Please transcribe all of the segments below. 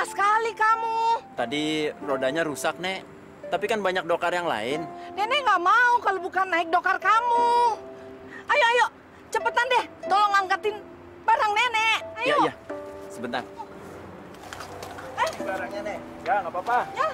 lama sekali kamu. Tadi rodanya rusak, Nek. Tapi kan banyak dokar yang lain. Nenek nggak mau kalau bukan naik dokar kamu. Ayo, ayo, cepetan deh. Tolong angkatin barang nenek. Ayo. Iya, iya. Sebentar. Barangnya, Nek. Ya, nggak apa-apa. Ya.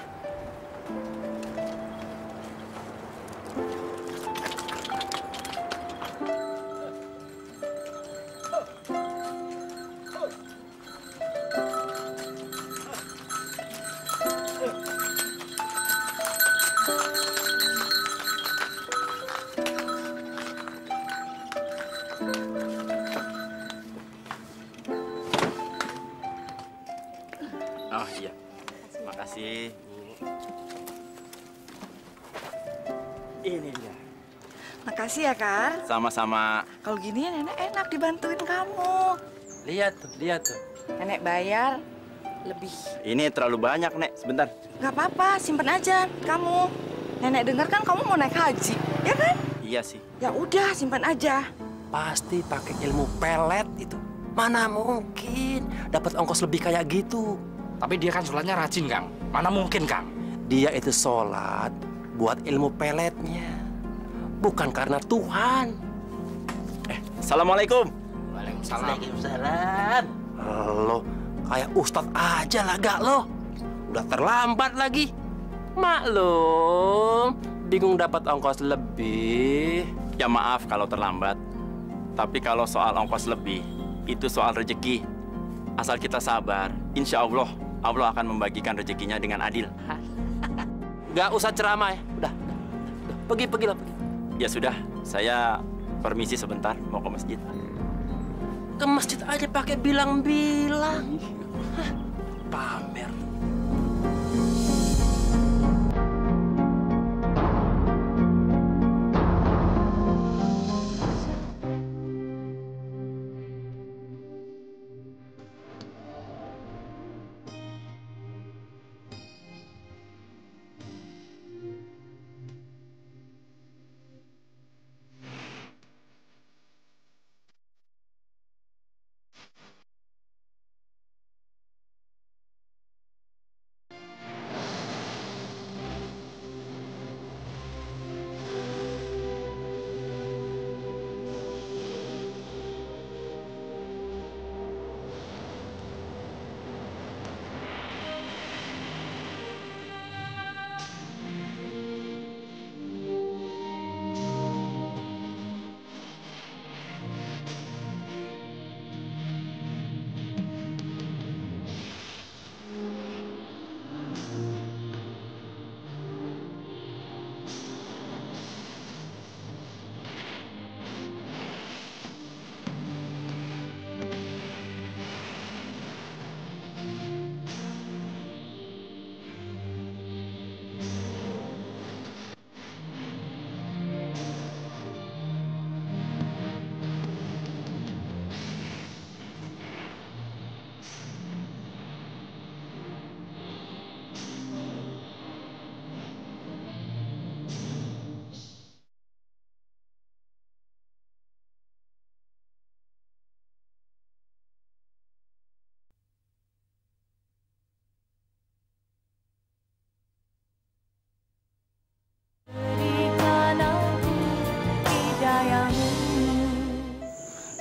Oh iya, makasih. Ini dia. Makasih ya, Kar. Sama-sama. Kalau gini ya nenek enak dibantuin kamu. Lihat tuh, lihat tuh. Nenek bayar lebih. Ini terlalu banyak, Nek. Sebentar. Nggak apa-apa, simpen aja kamu. Nenek dengar kan kamu mau naik haji, ya kan? Iya sih. Ya udah, simpan aja. Pasti pakai ilmu pelet itu. Mana mungkin dapat ongkos lebih kayak gitu. Tapi dia kan sholatnya rajin, Kang. Mana mungkin, Kang? Dia itu sholat buat ilmu peletnya. Bukan karena Tuhan. Assalamualaikum. Waalaikumsalam. Waalaikumsalam. Lo kayak ustadz aja lah gak lo. Udah terlambat lagi. Maklum, bingung dapat ongkos lebih. Ya maaf kalau terlambat. Tapi kalau soal ongkos lebih, itu soal rezeki. Asal kita sabar, insya Allah akan membagikan rezekinya dengan adil. Gak usah ceramah ya. Udah. Pergi lah. Pergi. Ya sudah, saya permisi sebentar mau ke masjid. Ke masjid aja pakai bilang-bilang. Hah, pamer.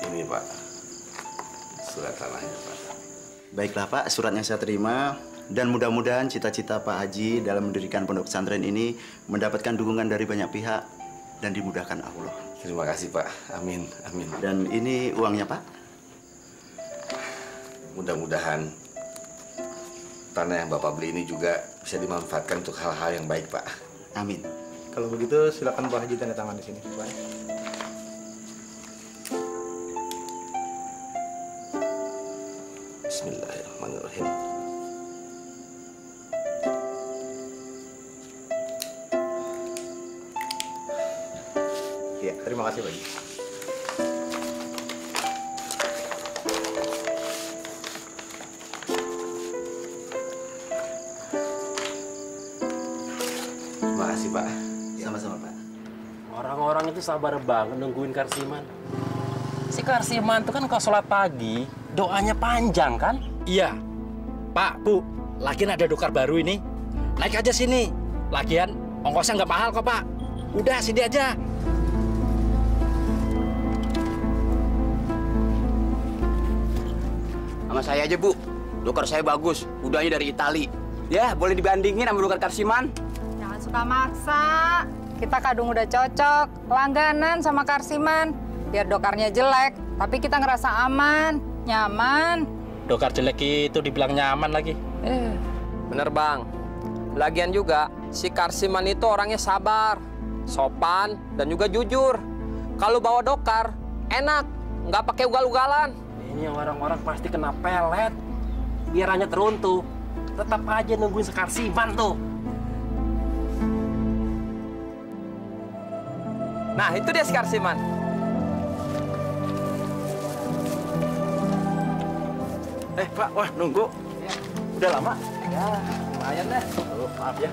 Ini Pak, surat tanahnya Pak. Baiklah Pak, suratnya saya terima. Dan mudah-mudahan cita-cita Pak Haji dalam mendirikan pondok pesantren ini mendapatkan dukungan dari banyak pihak dan dimudahkan Allah. Terima kasih Pak, amin, amin. Dan ini uangnya Pak. Mudah-mudahan tanah yang Bapak beli ini juga bisa dimanfaatkan untuk hal-hal yang baik Pak. Amin. Kalau begitu silakan Pak Haji tanda tangan di sini. Pak. Bismillahirrahmanirrahim. Ya, terima kasih Pak Haji. Terima kasih Pak. Sama-sama Pak. Orang-orang itu sabar banget nungguin Karsiman. Si Karsiman itu kan kalau sholat pagi, doanya panjang kan? Iya, Pak, Bu. lagian ada dokar baru ini. Naik aja sini. Lagian ongkosnya nggak mahal kok, Pak. Udah, sini aja. Sama saya aja, Bu. Dokar saya bagus. Udahnya dari Itali. Ya, boleh dibandingin sama dokar Karsiman. Jangan suka maksa. Kita kadung udah cocok, langganan sama Karsiman. Biar dokarnya jelek, tapi kita ngerasa aman, nyaman. Dokar jelek itu dibilang nyaman lagi. Bener, Bang. Lagian juga, si Karsiman itu orangnya sabar, sopan, dan juga jujur. Kalau bawa dokar, enak, nggak pakai ugal-ugalan. Ini orang-orang pasti kena pelet. Biar hanya teruntuh. Tetap aja nungguin si Karsiman tuh. Nah, itu dia si Karsiman. Pak, wah nunggu. Udah lama? Ya, lumayan deh. Oh, maaf ya.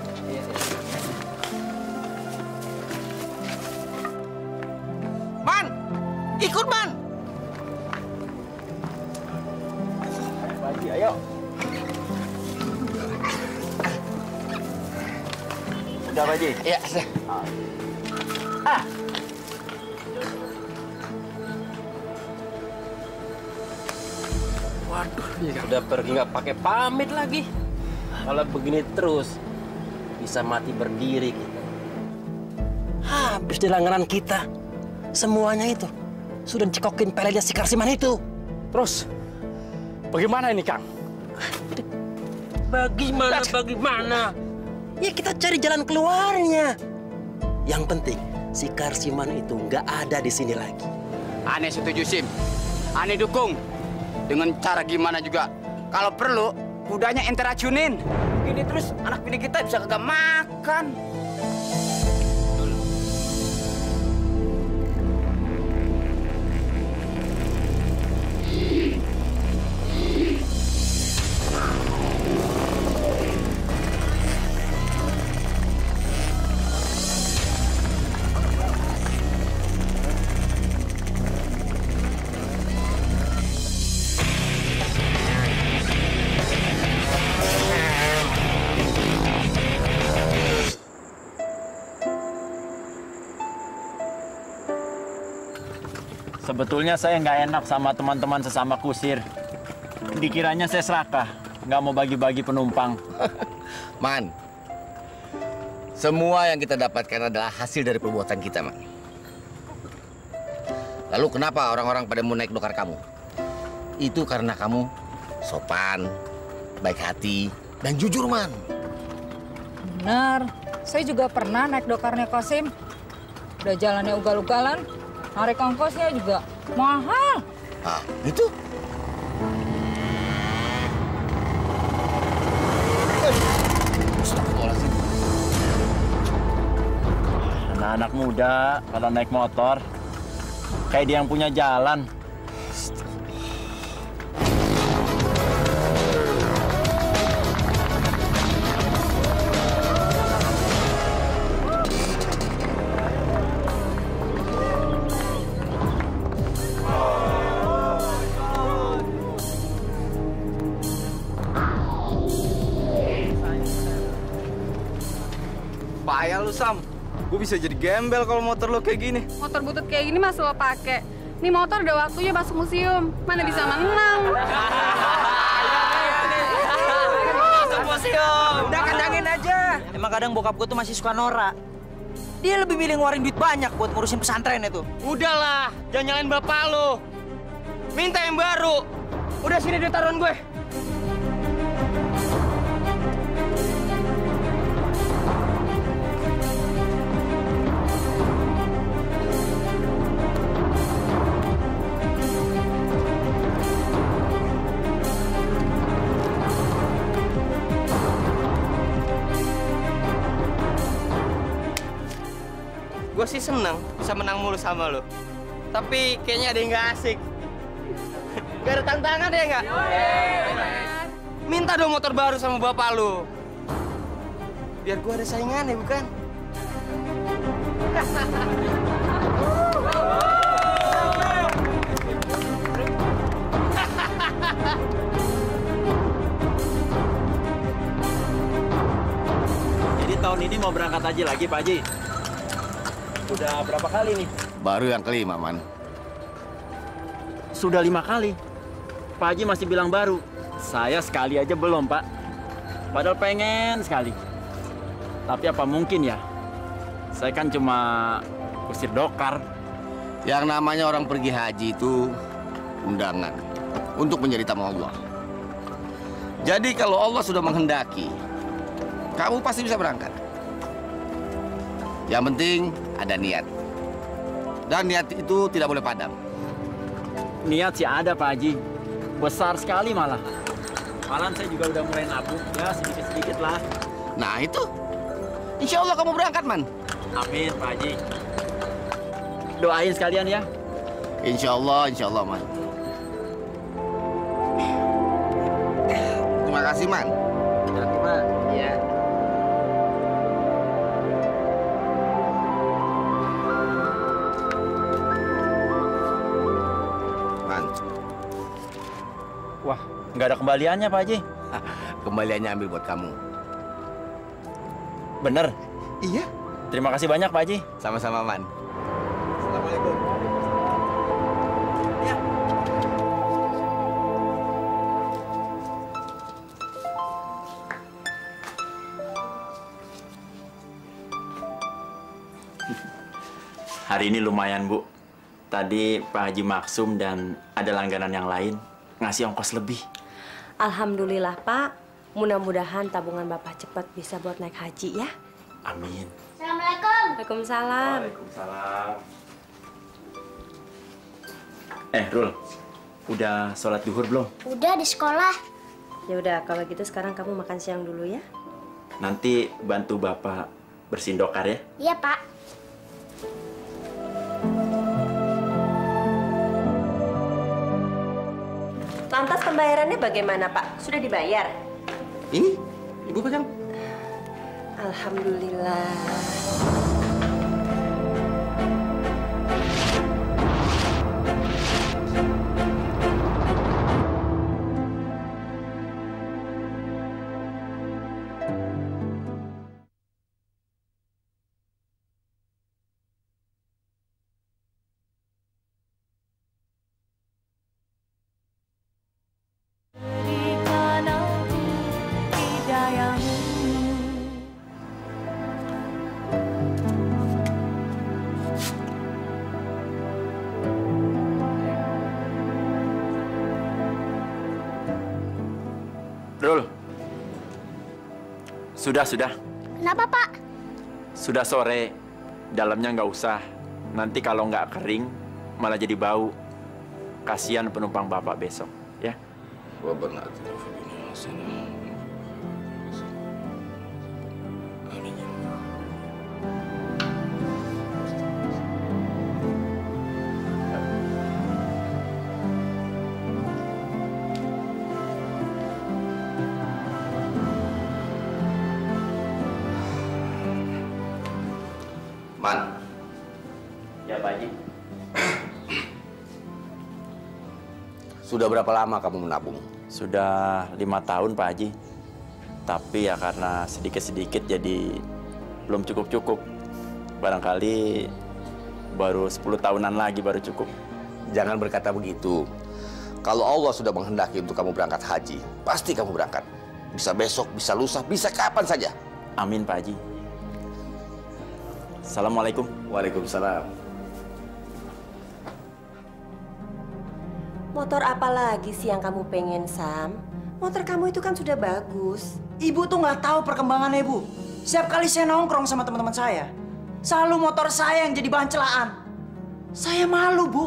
Man! Ikut, Man! Pak Haji, ayo. Udah, Pak Haji? Iya, Waduh, udah pergi nggak pakai pamit lagi. Kalau begini terus, bisa mati berdiri kita. Habis di langganan kita. Semuanya itu sudah dicekokin peletnya si Karsiman itu. Terus, bagaimana ini, Kang? Bagaimana? Ya kita cari jalan keluarnya. Yang penting, si Karsiman itu nggak ada di sini lagi. Aneh setuju, Sim. Aneh dukung. Dengan cara gimana juga. Kalau perlu, kudanya ente racunin. Gini terus anak bini kita bisa kagak makan. Sebetulnya saya nggak enak sama teman-teman sesama kusir. Dikiranya saya serakah, nggak mau bagi-bagi penumpang. Man, semua yang kita dapatkan adalah hasil dari perbuatan kita, Man. Lalu kenapa orang-orang pada mau naik dokar kamu? Itu karena kamu sopan, baik hati, dan jujur, Man. Benar, saya juga pernah naik dokarnya Kosim. Udah jalannya ugal-ugalan, narik ongkosnya juga mahal. Ah, gitu? Anak-anak muda kalau naik motor, kayak dia yang punya jalan. Payah lu, Sam. Gue bisa jadi gembel kalau motor lo kayak gini. Motor butut kayak gini masih lo pakai. Nih motor udah waktunya masuk museum. Mana bisa menang. Masuk museum. Udah kandangin aja. Emang kadang bokap gue tuh masih suka norak. Dia lebih milih ngeluarin duit banyak buat ngurusin pesantren itu. Udahlah, jangan nyalain bapak lo. Minta yang baru. Udah sini duit taruhan gue. Gue sih seneng bisa menang mulu sama lo. Tapi kayaknya ada yang gak asik. Gak ada tantangan ya nggak? Minta dong motor baru sama bapak lo. Biar gue ada saingan ya, bukan? mau berangkat haji lagi, Pak Haji. Udah berapa kali nih? Baru yang kelima, Man. Sudah 5 kali. Pak Haji masih bilang baru. Saya sekali aja belum, Pak. Padahal pengen sekali. Tapi apa mungkin ya? Saya kan cuma usir dokar. Yang namanya orang pergi haji itu undangan untuk menjadi tamu Allah. Jadi kalau Allah sudah menghendaki, kamu pasti bisa berangkat. Yang penting ada niat. Dan niat itu tidak boleh padam. Niat sih ada, Pak Haji. Besar sekali malah. Malam saya juga udah mulai nabung. Ya, sedikit-sedikit lah. Nah itu, insya Allah kamu berangkat, Man. Amin, Pak Haji. Doain sekalian ya. Insya Allah, Man. Terima kasih, Man. Terima kasih, Pak. Iya. Man. Wah, nggak ada kembaliannya, Pak Haji. Kembaliannya ambil buat kamu. Bener? Iya. Terima kasih banyak, Pak Haji. Sama-sama, Man. Assalamualaikum. Ya. Hari ini lumayan, Bu. Tadi Pak Haji Maksum dan ada langganan yang lain ngasih ongkos lebih. Alhamdulillah, Pak. Mudah-mudahan tabungan Bapak cepat bisa buat naik haji ya. Amin. Assalamualaikum. Waalaikumsalam. Waalaikumsalam. Rul, udah sholat duhur belum? Udah di sekolah. Ya udah, kalau gitu sekarang kamu makan siang dulu ya. Nanti bantu Bapak bersihin dokar ya. Iya, Pak. Lantas pembayarannya bagaimana, Pak? Sudah dibayar? Ini, Ibu pegang. Alhamdulillah. Rul, sudah. Kenapa, Pak? Sudah sore, dalamnya nggak usah. Nanti kalau nggak kering, malah jadi bau. Kasihan penumpang Bapak besok, ya. Man. Ya, Pak Haji. Sudah berapa lama kamu menabung? Sudah 5 tahun, Pak Haji. Tapi ya karena sedikit-sedikit jadi belum cukup-cukup. Barangkali baru 10 tahunan lagi baru cukup. Jangan berkata begitu. Kalau Allah sudah menghendaki untuk kamu berangkat haji, pasti kamu berangkat. Bisa besok, bisa lusa, bisa kapan saja. Amin, Pak Haji. Assalamualaikum. Waalaikumsalam. Motor apa lagi sih yang kamu pengen, Sam? Motor kamu itu kan sudah bagus. Ibu tuh nggak tahu perkembangannya, Bu. Setiap kali saya nongkrong sama teman-teman saya, selalu motor saya yang jadi bahan celaan. Saya malu, Bu.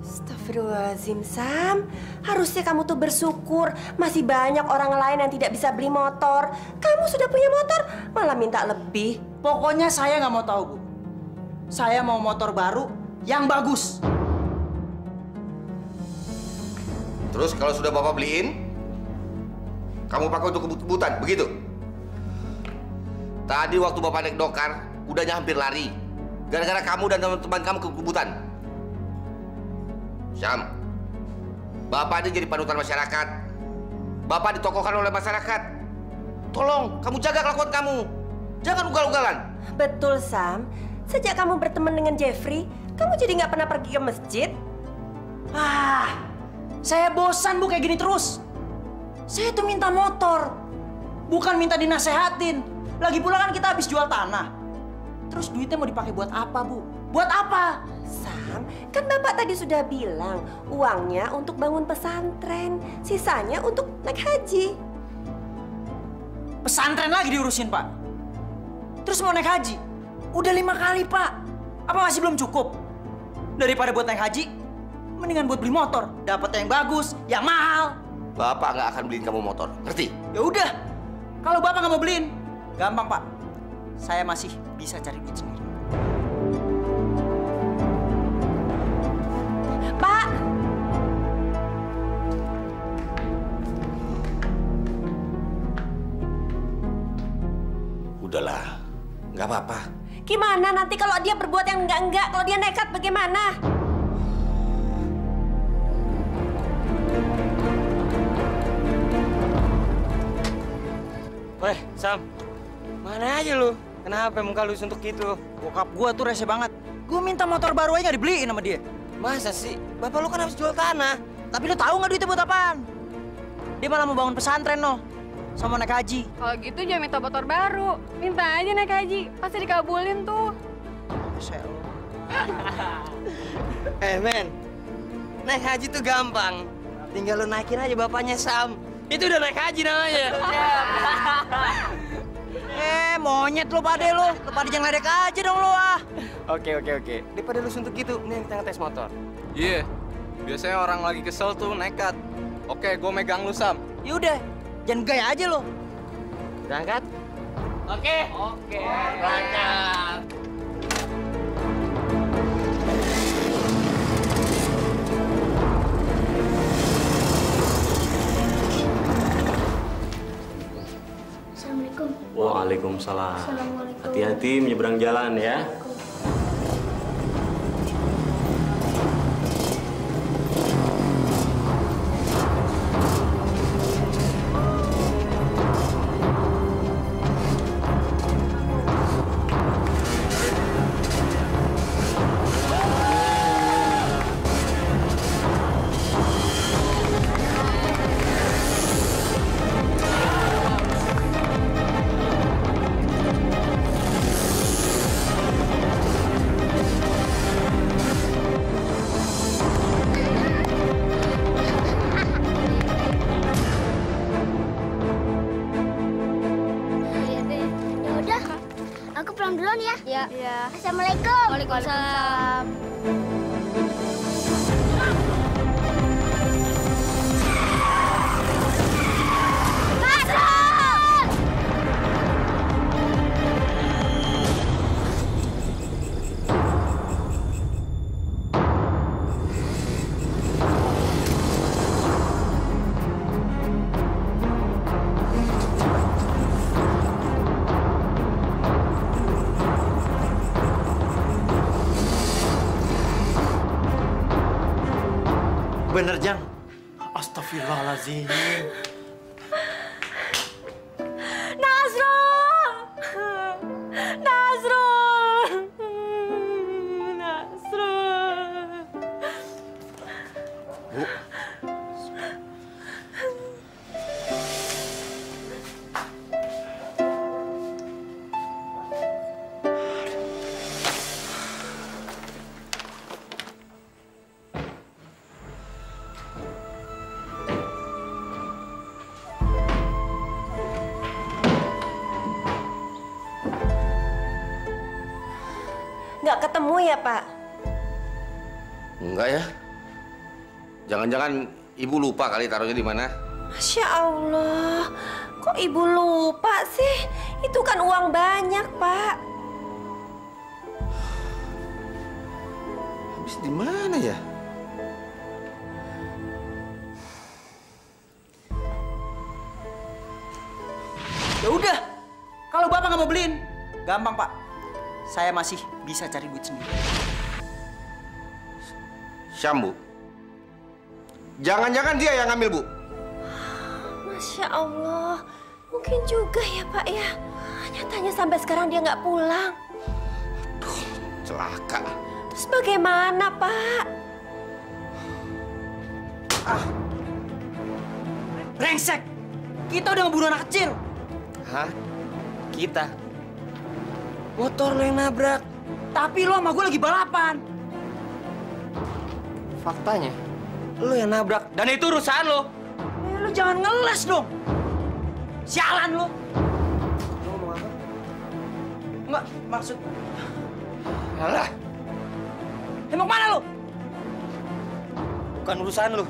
Astagfirullahaladzim, Sam. Harusnya kamu tuh bersyukur. Masih banyak orang lain yang tidak bisa beli motor. Kamu sudah punya motor, malah minta lebih. Pokoknya saya nggak mau tahu, Bu. Saya mau motor baru yang bagus. Terus kalau sudah Bapak beliin, kamu pakai untuk kebut-kebutan, begitu? Tadi waktu Bapak naik dokar, kudanya hampir lari. Gara-gara kamu dan teman-teman kamu kebutan. Syam, Bapak ini jadi panutan masyarakat. Bapak ditokohkan oleh masyarakat. Tolong, kamu jaga kelakuan kamu. Jangan ugal-ugalan. Betul, Sam. Sejak kamu berteman dengan Jeffrey, kamu jadi nggak pernah pergi ke masjid? Saya bosan, Bu, kayak gini terus. Saya tuh minta motor, bukan minta dinasehatin. Lagi pula kan kita habis jual tanah. Terus duitnya mau dipakai buat apa, Bu? Buat apa? Sam, kan Bapak tadi sudah bilang uangnya untuk bangun pesantren, sisanya untuk naik haji. Pesantren lagi diurusin, Pak. Terus mau naik haji? Udah 5 kali, Pak. Apa masih belum cukup? Daripada buat naik haji, mendingan buat beli motor. Dapat yang bagus, yang mahal. Bapak nggak akan beliin kamu motor, ngerti? Ya udah, kalau Bapak nggak mau beliin, gampang, Pak. Saya masih bisa cari duit sendiri. Pak! Udahlah, nggak apa-apa. Gimana nanti kalau dia berbuat yang enggak-enggak, kalau dia nekat bagaimana? Weh, Sam. Mana aja lu? Kenapa muka lu suntuk gitu? Bokap gua tuh rese banget. Gua minta motor baru aja nggak dibeliin sama dia. Masa sih? Bapak lu kan habis jual tanah. Tapi lu tahu nggak duitnya buat apaan? Dia malah mau bangun pesantren, no. Sama naik haji. Kalau gitu jangan minta motor baru. Minta aja naik haji. Pasti dikabulin tuh. Men. Naik haji tuh gampang. Tinggal lu naikin aja bapaknya Sam. Itu udah naik haji namanya. Monyet lu pade lu. Lu pade jangan ledek aja dong lu ah. Oke. Daripada lu suntuk gitu, nih kita ngetes motor. Iya. Biasanya orang lagi kesel tuh nekat. Oke, gue megang lu, Sam. Yaudah, jangan gaya aja lu. Berangkat? Oke. Berangkat. Assalamualaikum. Waalaikumsalam. Assalamualaikum. Hati-hati menyeberang jalan ya. Aku pulang duluan ya. Ya. Assalamualaikum. Waalaikumsalam. Bener, Jang. Astagfirullahaladzim. Nasrul! Nasrul! Nasrul! Bu. Nggak ketemu ya, Pak? Enggak ya. Jangan-jangan ibu lupa kali taruhnya di mana? Masya Allah, kok ibu lupa sih? Itu kan uang banyak, Pak. Habis di mana ya? Ya udah, kalau Bapak nggak mau beliin, gampang, Pak. Saya masih bisa cari duit sendiri. Syam, Bu. Jangan-jangan dia yang ngambil, Bu. Masya Allah, mungkin juga ya, Pak ya. Tanya-tanya sampai sekarang dia nggak pulang. Duh, celaka. Terus bagaimana, Pak? Brengsek! Kita udah ngebunuh anak kecil. Hah? Kita? Motor lo yang nabrak. Tapi lo sama gue lagi balapan. Faktanya, lo yang nabrak. Dan itu urusan lo. Lo jangan ngeles dong. Sialan lo. Lo ngomong apa? Enggak, maksud... Alah. Mau kemana lo? Bukan urusan lo.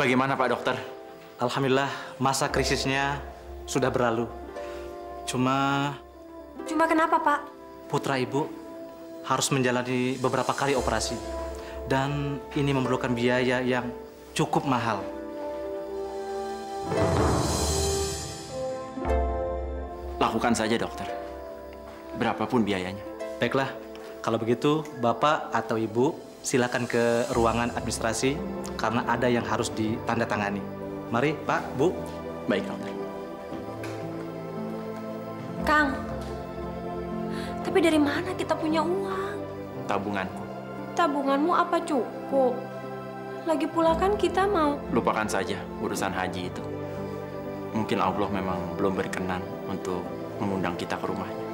Bagaimana Pak Dokter? Alhamdulillah, masa krisisnya sudah berlalu. Cuma kenapa, Pak? putra ibu harus menjalani beberapa kali operasi. Dan ini memerlukan biaya yang cukup mahal. Lakukan saja dokter. Berapapun biayanya. Baiklah, kalau begitu Bapak atau Ibu silakan ke ruangan administrasi karena ada yang harus ditandatangani. Mari, Pak, Bu. Baik, dokter. Kang, tapi dari mana kita punya uang? Tabunganku. Tabunganmu apa cukup? Lagi pula kan kita mau... Lupakan saja urusan haji itu. Mungkin Allah memang belum berkenan untuk mengundang kita ke rumahnya.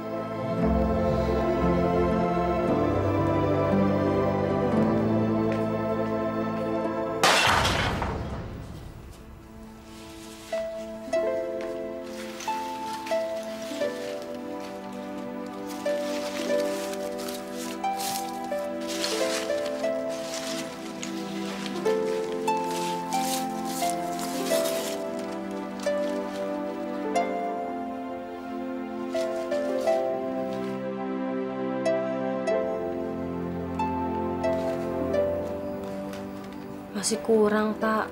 Masih kurang, Pak.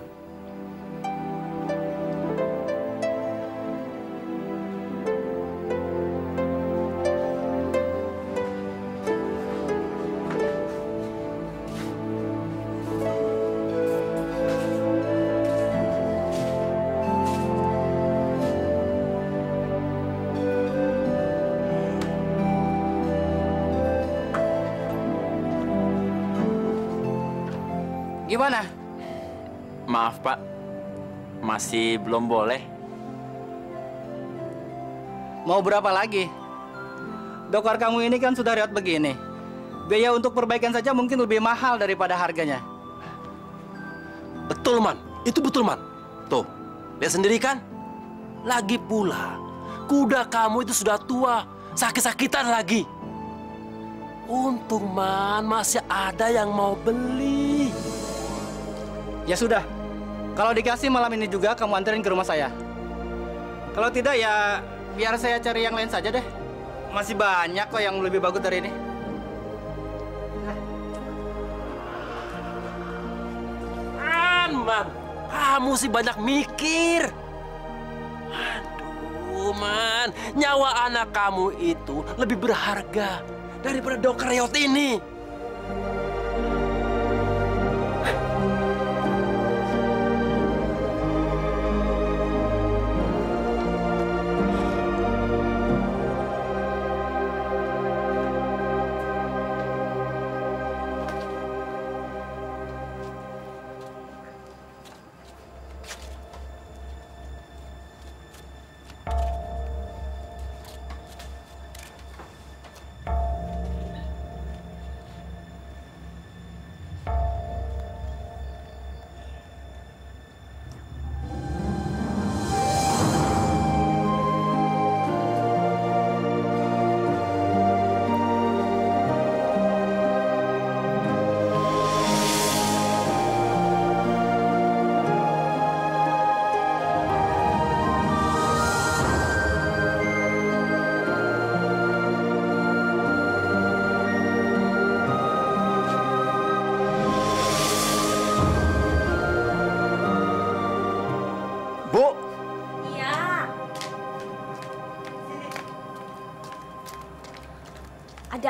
Gimana? Maaf Pak, masih belum boleh. Mau berapa lagi? Dokter kamu ini kan sudah riwayat begini. Biaya untuk perbaikan saja mungkin lebih mahal daripada harganya. Betul, Man. Itu betul, Man. Tuh, lihat sendiri kan? Lagi pula, kuda kamu itu sudah tua, sakit-sakitan lagi. Untung, Man, masih ada yang mau beli. Ya sudah, kalau dikasih malam ini juga kamu anterin ke rumah saya. Kalau tidak ya biar saya cari yang lain saja deh. Masih banyak kok yang lebih bagus dari ini. Man, kamu sih banyak mikir. Aduh, Man, nyawa anak kamu itu lebih berharga daripada dokter reot ini.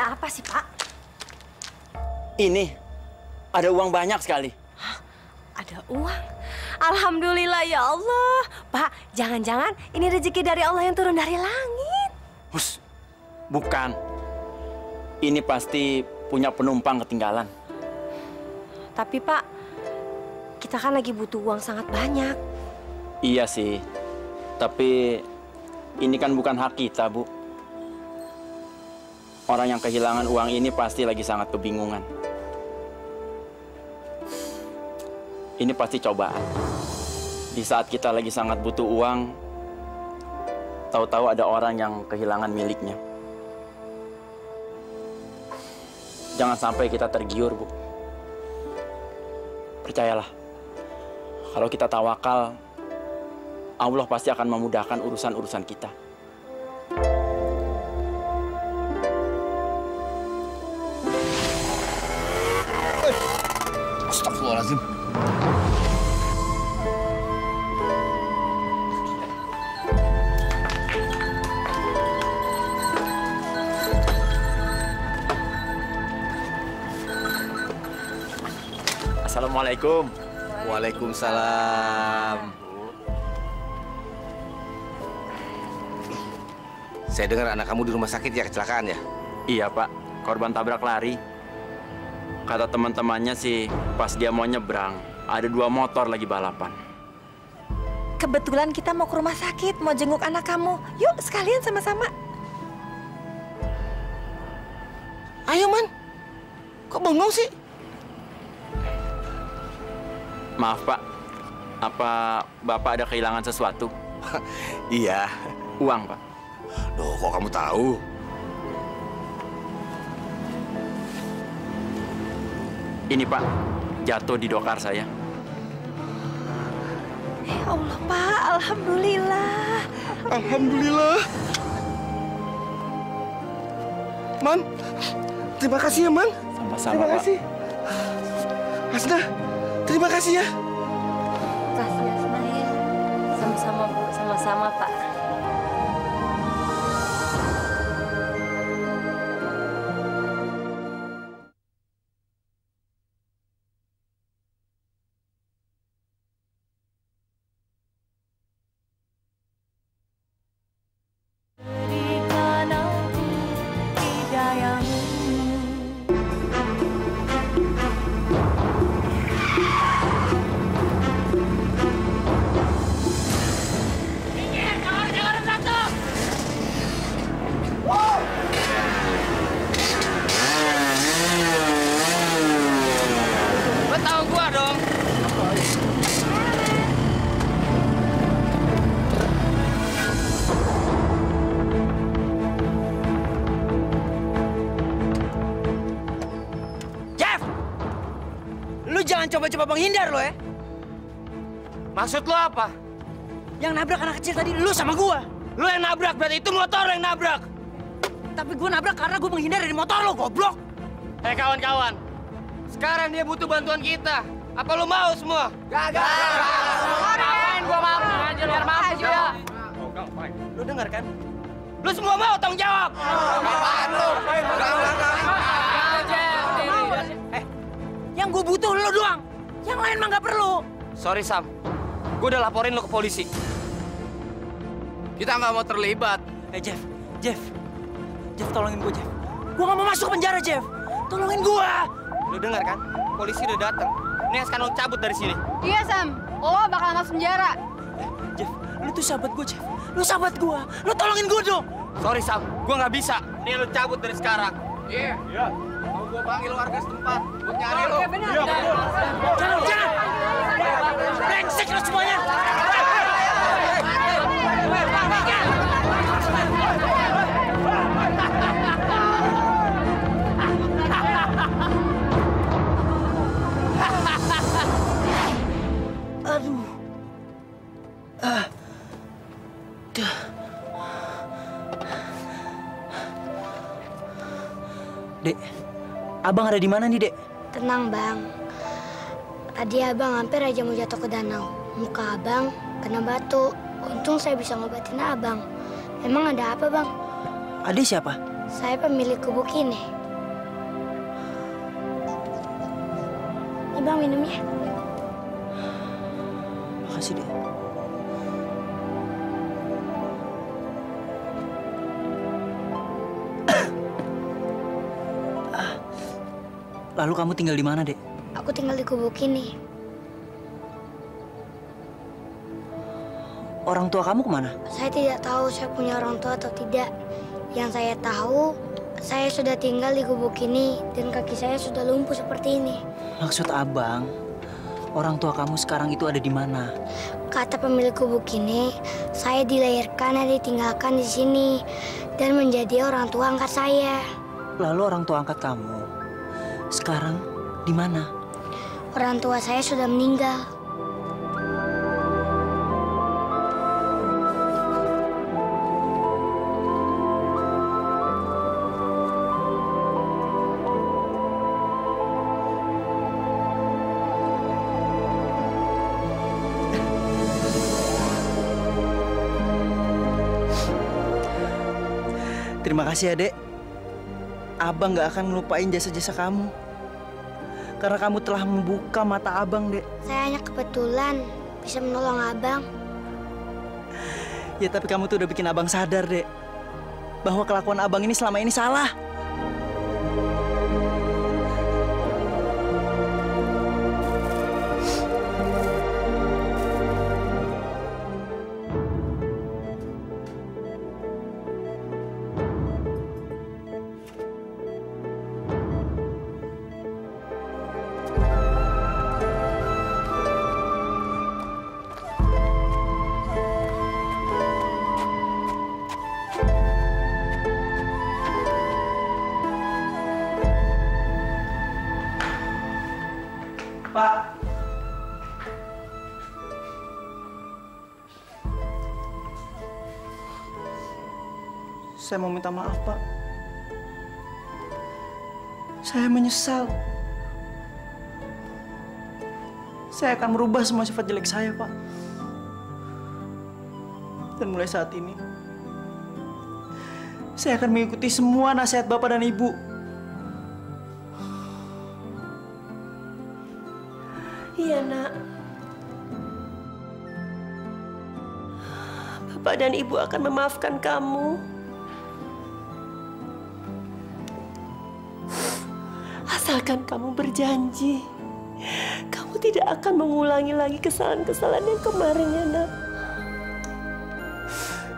Ada apa sih, Pak? Ini ada uang banyak sekali. Ada uang? Alhamdulillah ya Allah. Pak, jangan-jangan ini rezeki dari Allah yang turun dari langit. Hus, bukan. Ini pasti punya penumpang ketinggalan. Tapi Pak, kita kan lagi butuh uang sangat banyak. Iya sih, tapi ini kan bukan hak kita, Bu. Orang yang kehilangan uang ini pasti lagi sangat kebingungan. Ini pasti cobaan. Di saat kita lagi sangat butuh uang, tahu-tahu ada orang yang kehilangan miliknya. Jangan sampai kita tergiur, Bu. Percayalah, kalau kita tawakal, Allah pasti akan memudahkan urusan-urusan kita. Astagfirullahaladzim. Assalamualaikum. Waalaikumsalam. Saya dengar anak kamu di rumah sakit ya, kecelakaan ya? Iya, Pak. Korban tabrak lari. Kata teman-temannya sih, pas dia mau nyebrang, ada 2 motor lagi balapan. Kebetulan kita mau ke rumah sakit, mau jenguk anak kamu. Yuk, sekalian sama-sama. Ayo, Man. Kok bengong sih? Maaf, Pak. Apa Bapak ada kehilangan sesuatu? Iya. Uang, Pak. Loh, kok kamu tahu? Ini, Pak. Jatuh di dokar saya. Ya Allah, Pak. Alhamdulillah. Alhamdulillah. Man, terima kasih ya, Man. Sama-sama, terima Pak. kasih. Hasna, terima kasih ya. Kasih Asma ya. Sama-sama, Bu. Sama-sama, Pak. Lo tahu gua dong. Jeff! Lu jangan coba-coba menghindar lo ya. Maksud lo apa? Yang nabrak anak kecil tadi lu sama gua. Lu yang nabrak, berarti itu motor lo yang nabrak. Tapi gua nabrak karena gua menghindar dari motor lo, goblok. Kawan-kawan, sekarang dia butuh bantuan kita. Apa lu mau semua? Gagal. Ngapain gua mau? Biar mampus ya. Lu dengar kan? Lu semua mau tanggung jawab? Apaan lu? Yang gue butuh lu doang. Yang lain mah nggak perlu. Sorry, Sam. Gue udah laporin lu ke polisi. Kita nggak mau terlibat. Jeff, tolongin gue, Jeff. Gue nggak mau masuk penjara, Jeff. Tolongin gue. Lu dengar kan? Polisi udah datang. Ini sekarang lu cabut dari sini. Iya, Sam. Lo bakal masuk penjara. Jeff, lu tuh sahabat gue, Jeff. Lu sahabat gue. Lu tolongin gue dong. Sorry, Sam. Gue nggak bisa. Nih lu cabut dari sekarang. Iya. Iya. Mau gua panggil warga setempat buat nyari lu. Iya, benar. Jangan. Brengsek lu semuanya. Aduh. Dek, abang ada di mana nih, Dek? Tenang, Bang. Tadi abang hampir aja mau jatuh ke danau. Muka abang kena batu. Untung saya bisa ngobatin abang. Emang ada apa, Bang? Ade siapa? Saya pemilik gubuk ini. Bang minumnya. Makasih deh. Lalu kamu tinggal di mana, Dek? Aku tinggal di gubuk ini. Orang tua kamu kemana? Saya tidak tahu saya punya orang tua atau tidak. Yang saya tahu, saya sudah tinggal di gubuk ini dan kaki saya sudah lumpuh seperti ini. Maksud abang, orang tua kamu sekarang itu ada di mana? Kata pemilik gubuk ini, saya dilahirkan dan ditinggalkan di sini dan menjadi orang tua angkat saya. Lalu orang tua angkat kamu sekarang di mana? Orang tua saya sudah meninggal. Terima kasih ya, Dek. Abang gak akan ngelupain jasa-jasa kamu. Karena kamu telah membuka mata abang, Dek. Saya hanya kebetulan bisa menolong abang. Ya, tapi kamu tuh udah bikin abang sadar, Dek. Bahwa kelakuan abang ini selama ini salah. Pak. Saya mau minta maaf, Pak. Saya menyesal. Saya akan merubah semua sifat jelek saya, Pak. Dan mulai saat ini, saya akan mengikuti semua nasihat Bapak dan Ibu. Iya, Nak. Bapak dan Ibu akan memaafkan kamu. Asalkan kamu berjanji, kamu tidak akan mengulangi lagi kesalahan-kesalahan yang kemarin, ya, Nak.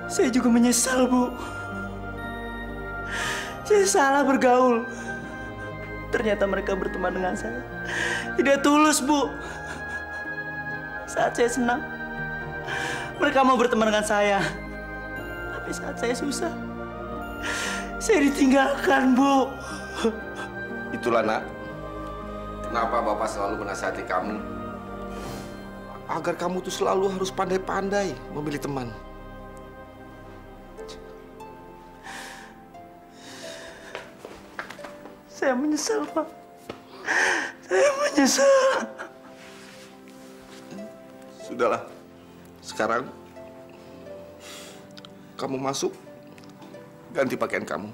Saya juga menyesal, Bu. Saya salah bergaul. Ternyata mereka berteman dengan saya tidak tulus, Bu. Saat saya senang, mereka mau berteman dengan saya. Tapi saat saya susah, saya ditinggalkan, Bu. Itulah, Nak. Kenapa Bapak selalu menasihati kamu? Agar kamu tuh selalu harus pandai-pandai memilih teman. Saya menyesal, Pak. Saya menyesal. Sudahlah. Sekarang kamu masuk, ganti pakaian kamu.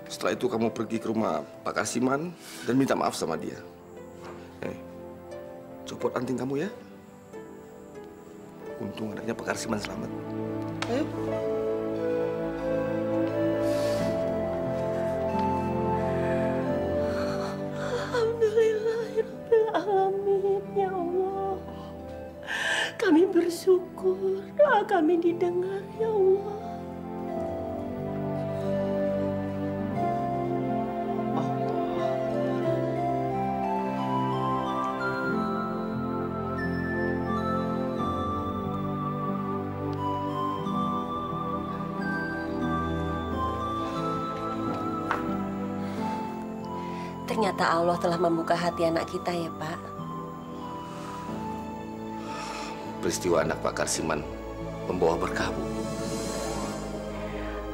Setelah itu kamu pergi ke rumah Pak Karsiman dan minta maaf sama dia. Copot anting kamu ya. Untung anaknya Pak Karsiman selamat. Ayo. Alhamdulillahirrahmanirrahim, ya Allah. Kami bersyukur doa kami didengar, ya Allah. Ternyata Allah telah membuka hati anak kita ya, Pak. Peristiwa anak Pak Karsiman membawa berkah, Bu.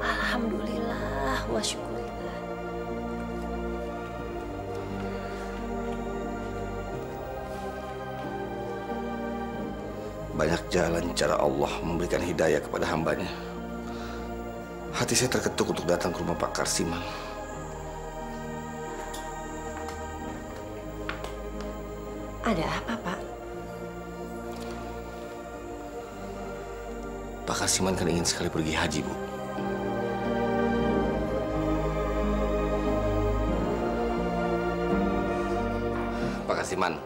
Alhamdulillah wa syukurillah. Banyak jalan cara Allah memberikan hidayah kepada hambanya. Hati saya terketuk untuk datang ke rumah Pak Karsiman. Ada apa, Pak? Pak Kasiman kan ingin sekali pergi haji, Bu. Pak Kasiman,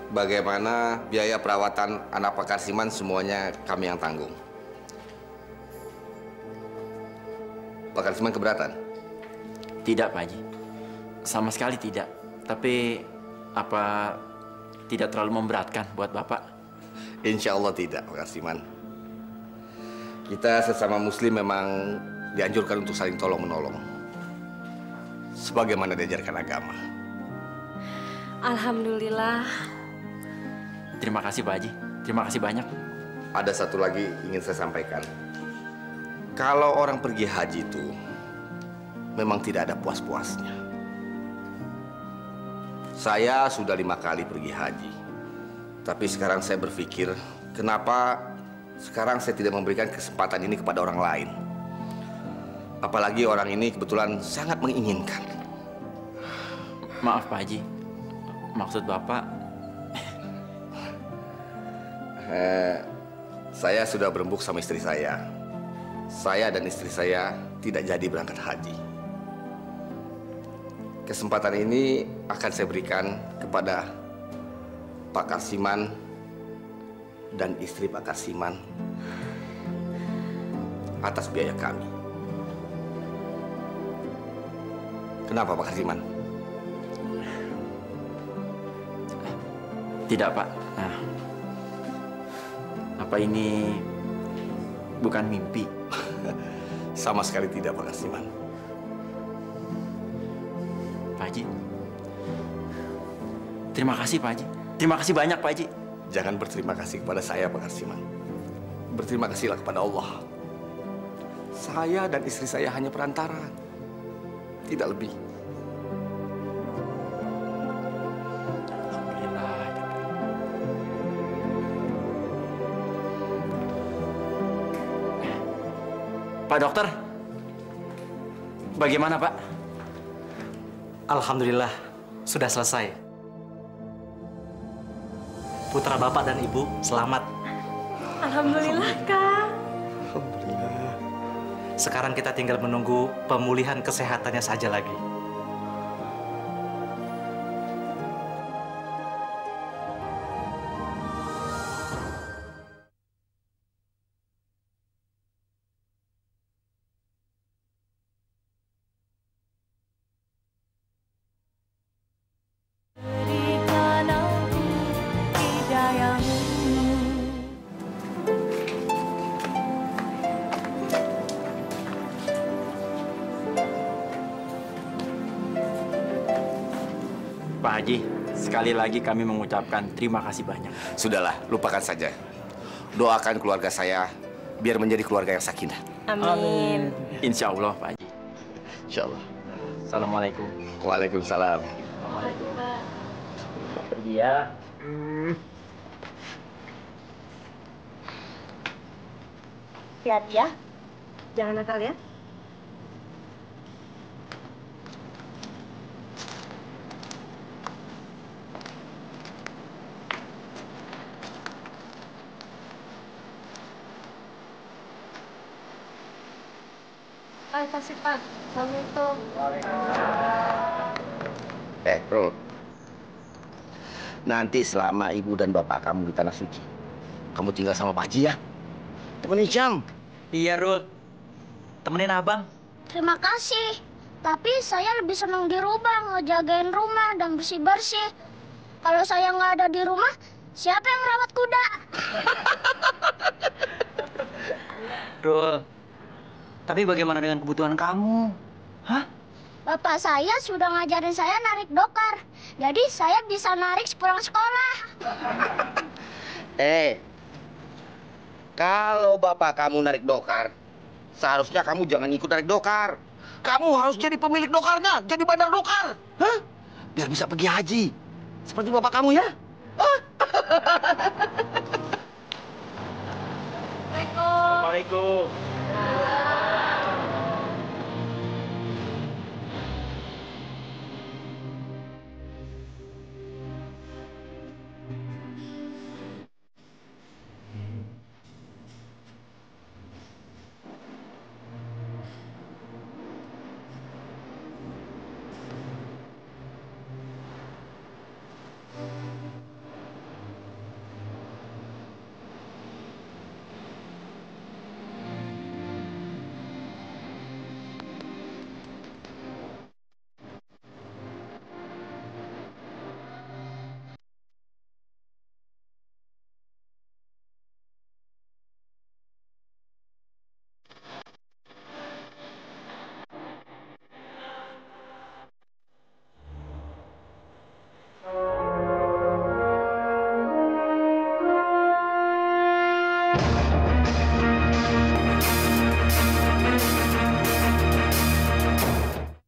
bagaimana biaya perawatan anak Pak Kasiman semuanya kami yang tanggung. Pak Kasiman keberatan? Tidak, Pak Haji. Sama sekali tidak. Tapi apa tidak terlalu memberatkan buat Bapak? Insya Allah tidak, Pak Kasiman. Kita sesama Muslim memang dianjurkan untuk saling tolong-menolong. Sebagaimana diajarkan agama. Alhamdulillah. Terima kasih, Pak Haji. Terima kasih banyak. Ada satu lagi ingin saya sampaikan. Kalau orang pergi haji itu memang tidak ada puas-puasnya. Saya sudah 5 kali pergi haji. Tapi sekarang saya berpikir, kenapa sekarang saya tidak memberikan kesempatan ini kepada orang lain? Apalagi orang ini kebetulan sangat menginginkan. Maaf, Pak Haji. Maksud Bapak? Saya sudah berembuk sama istri saya. Saya dan istri saya tidak jadi berangkat haji. Kesempatan ini akan saya berikan kepada Pak Kasiman dan istri Pak Kasiman atas biaya kami. Kenapa, Pak Kasiman? Tidak, Pak. Nah, apa ini bukan mimpi? Sama sekali tidak, Pak Kasiman. Pak Haji, terima kasih, Pak Haji. Terima kasih banyak, Pak Haji. Jangan berterima kasih kepada saya, Pak Kasiman. Berterima kasihlah kepada Allah. Saya dan istri saya hanya perantara. Tidak lebih. Pak Dokter, bagaimana, Pak? Alhamdulillah, sudah selesai. Putra Bapak dan Ibu selamat. Alhamdulillah, Kak. Alhamdulillah. Sekarang kita tinggal menunggu pemulihan kesehatannya saja lagi. Pak Haji, sekali lagi kami mengucapkan terima kasih banyak. Sudahlah, lupakan saja. Doakan keluarga saya biar menjadi keluarga yang sakinah. Amin. Insya Allah, Pak Haji. Insya Allah. Assalamualaikum. Waalaikumsalam. Pergi ya. Hati-hati ya. Jangan nakal ya. Ay, kasih Pak. Assalamualaikum. Ruth. Nanti selama ibu dan bapak kamu di Tanah Suci, kamu tinggal sama Pak Haji ya. Temenin Syam. Iya, Ruth. Temenin abang. Terima kasih. Tapi saya lebih senang di rumah, ngejagain rumah dan bersih-bersih. Kalau saya nggak ada di rumah, siapa yang merawat kuda? Ruth. Tapi bagaimana dengan kebutuhan kamu? Hah? Bapak saya sudah ngajarin saya narik dokar. Jadi saya bisa narik sepulang sekolah. Kalau bapak kamu narik dokar, seharusnya kamu jangan ikut narik dokar. Kamu harus jadi pemilik dokarnya, jadi bandar dokar. Hah? Biar bisa pergi haji. Seperti bapak kamu ya. Assalamualaikum. Assalamualaikum.